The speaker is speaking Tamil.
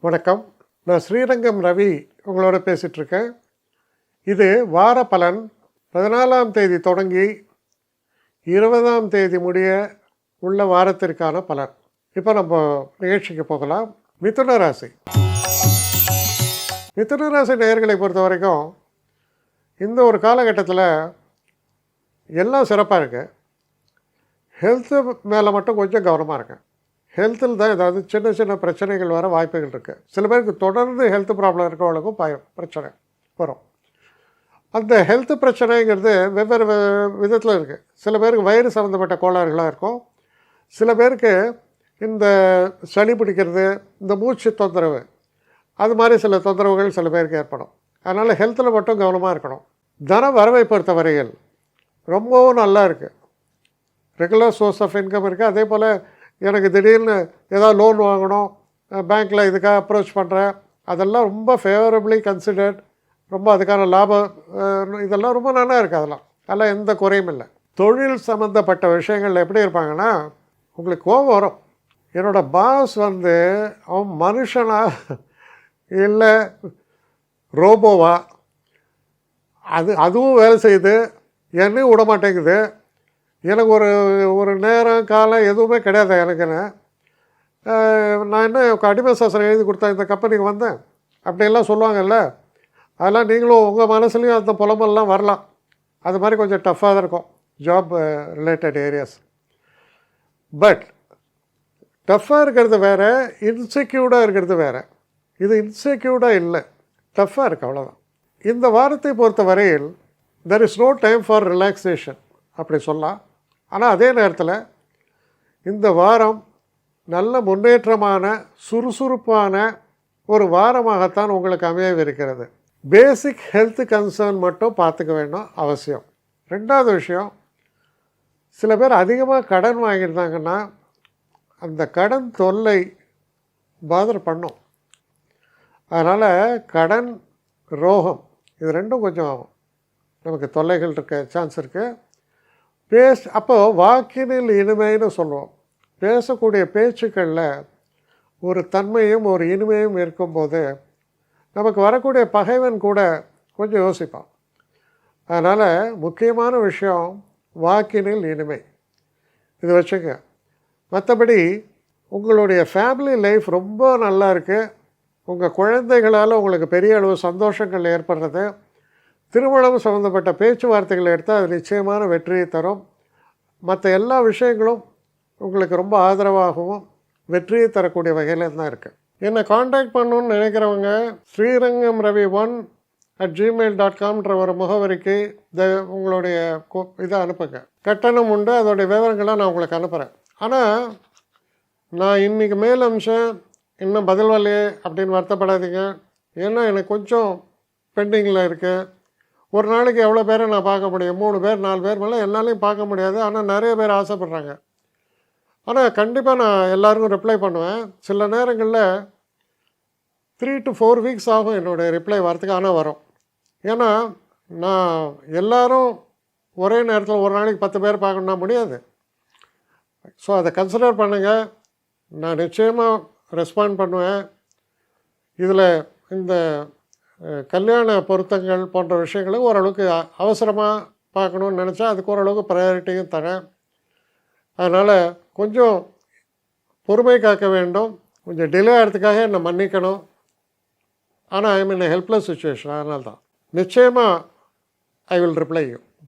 வணக்கம். நான் ஸ்ரீரங்கம் ரவி உங்களோட பேசிகிட்ருக்கேன். இது வார பலன் 14ஆம் தேதி தொடங்கி 20ஆம் தேதி முடிய உள்ள வாரத்திற்கான பலன். இப்போ நம்ம நிகழ்ச்சிக்கு போகலாம். மிதுன ராசி. மிதுன ராசி நேயர்களை பொறுத்த வரைக்கும் இந்த ஒரு காலகட்டத்தில் எல்லாம் சிறப்பாக இருக்குது. ஹெல்த்து மேலே மட்டும் கொஞ்சம் கவனமாக இருக்கேன். ஹெல்த்தில் தான் ஏதாவது சின்ன சின்ன பிரச்சனைகள் வர வாய்ப்புகள் இருக்குது. சில பேருக்கு தொடர்ந்து ஹெல்த் ப்ராப்ளம் இருக்கவங்களுக்கும் பிரச்சனை வரும். அந்த ஹெல்த் பிரச்சனைங்கிறது வெவ்வேறு விதத்தில் இருக்குது. சில பேருக்கு வயிறு சம்மந்தப்பட்ட கோளாறுகளாக இருக்கும். சில பேருக்கு இந்த சளி பிடிக்கிறது, இந்த மூச்சு தொந்தரவு, அது மாதிரி சில தொந்தரவுகள் சில பேருக்கு ஏற்படும். அதனால் ஹெல்த்தில் மட்டும் கவனமாக இருக்கணும். தன வரவை பொறுத்த வரையில் ரொம்பவும் நல்லா இருக்குது. ரெகுலர் சோர்ஸ் ஆஃப் இன்கம் இருக்குது. அதே போல் எனக்கு திடீர்னு ஏதாவது லோன் வாங்கணும், பேங்க்கில் இதுக்காக அப்ரோச் பண்ணுறேன், அதெல்லாம் ரொம்ப ஃபேவரபிளி கன்சிடர்ட். ரொம்ப அதுக்கான லாபம் இதெல்லாம் ரொம்ப நல்லா இருக்குது. அதெல்லாம் எந்த குறையும் இல்லை. தொழில் சம்மந்தப்பட்ட விஷயங்கள் எப்படி இருப்பாங்கன்னா, உங்களுக்கு கோபம் வரும். என்னோடய பாஸ் அவன் மனுஷனா இல்லை ரோபோவா, அதுவும் வேலை செய்யுது, என்னையும் விட மாட்டேங்குது. எனக்கு ஒரு நேரம் காலம் எதுவுமே கிடையாது எனக்குன்னு. நான் என்ன அடிமை சாசனம் எழுதி கொடுத்தா இந்த கம்பெனிக்கு வந்தேன் அப்படின்லாம் சொல்லுவாங்கல்ல. அதெல்லாம் நீங்களும் உங்கள் மனசுலேயும் அந்த புலமெல்லாம் வரலாம். அது மாதிரி கொஞ்சம் டஃப்பாக தான் இருக்கும் ஜாப் ரிலேட்டட் ஏரியாஸ். பட் டஃப்பாக இருக்கிறது வேறு, இன்செக்யூர்டாக இருக்கிறது வேறு. இது இன்செக்யூர்டாக இல்லை, டஃப்பாக இருக்குது, அவ்வளோதான். இந்த வாரத்தை பொறுத்த வரையில் there is no time for relaxation அப்படி சொல்லலாம். ஆனால் அதே நேரத்தில் இந்த வாரம் நல்ல முன்னேற்றமான சுறுசுறுப்பான ஒரு வாரமாகத்தான் உங்களுக்கு அமையவிருக்கிறது. பேசிக் ஹெல்த் கன்சர்ன் மட்டும் பார்த்துக்க வேணும் அவசியம். ரெண்டாவது விஷயம், சில பேர் அதிகமாக கடன் வாங்கியிருந்தாங்கன்னா அந்த கடன் தொல்லை பாதர் பண்ணும். அதனால் கடன், ரோகம் இது ரெண்டும் கொஞ்சம் நமக்கு தொல்லைகள் இருக்க சான்ஸ் இருக்குது. அப்போது வாக்கினில் இனிமைன்னு சொல்லுவோம். பேசக்கூடிய பேச்சுக்களில் ஒரு தன்மையும் ஒரு இனிமையும் இருக்கும்போது நமக்கு வரக்கூடிய பகைவன் கூட கொஞ்சம் யோசிப்பான். அதனால் முக்கியமான விஷயம் வாக்கினில் இனிமை, இது வச்சுங்க. மற்றபடி உங்களுடைய ஃபேமிலி லைஃப் ரொம்ப நல்லா இருக்குது. உங்கள் குழந்தைகளால் உங்களுக்கு பெரிய அளவு சந்தோஷங்கள் ஏற்படுறது. திருமணம் சம்மந்தப்பட்ட பேச்சுவார்த்தைகளை எடுத்தால் அது நிச்சயமான வெற்றியை தரும். மற்ற எல்லா விஷயங்களும் உங்களுக்கு ரொம்ப ஆதரவாகவும் வெற்றியை தரக்கூடிய வகையில் தான் இருக்குது. என்னை காண்டாக்ட் பண்ணணுன்னு நினைக்கிறவங்க ஸ்ரீரங்கம் ரவி 1@gmail.com ஒரு முகவரிக்கு உங்களுடைய இதை அனுப்புங்க. கட்டணம் உண்டு, அதோடைய விவரங்களை நான் உங்களுக்கு அனுப்புகிறேன். ஆனால் நான் இன்றைக்கி மேல் அம்சம் இன்னும் பதில் வரலையே அப்படின்னு வருத்தப்படாதீங்க. ஏன்னா எனக்கு கொஞ்சம் பெண்டிங்கில் இருக்குது. ஒரு நாளைக்கு எவ்வளோ பேரை நான் பார்க்க முடியும்? 3 பேர் 4 பேர் மேலே என்னாலையும் பார்க்க முடியாது. ஆனால் நிறைய பேர் ஆசைப்பட்றாங்க. ஆனால் கண்டிப்பாக நான் எல்லாருக்கும் ரிப்ளை பண்ணுவேன். சில நேரங்களில் 3 to 4 வீக்ஸ் ஆகும் என்னுடைய ரிப்ளை வரத்துக்கு. ஆனால் வரும். ஏன்னா நான் எல்லோரும் ஒரே நேரத்தில் ஒரு நாளைக்கு 10 பேர் பார்க்கணுன்னா முடியாது. ஸோ அதை கன்சிடர் பண்ணுங்கள். நான் நிச்சயமாக ரெஸ்பாண்ட் பண்ணுவேன். இதில் இந்த கல்யாண பொருத்தங்கள் போன்ற விஷயங்களை ஓரளவுக்கு அவசரமாக பார்க்கணுன்னு நினச்சா அதுக்கு ஓரளவுக்கு ப்ரையாரிட்டியும் தரேன். அதனால் கொஞ்சம் பொறுமை காக்க வேண்டும். கொஞ்சம் டிலே ஆகிறதுக்காக என்னை மன்னிக்கணும். ஆனால் ஐ மீன் ஹெல்ப்லெஸ் சுச்சுவேஷன். அதனால தான் நிச்சயமாக ஐ வில் ரிப்ளை யூ.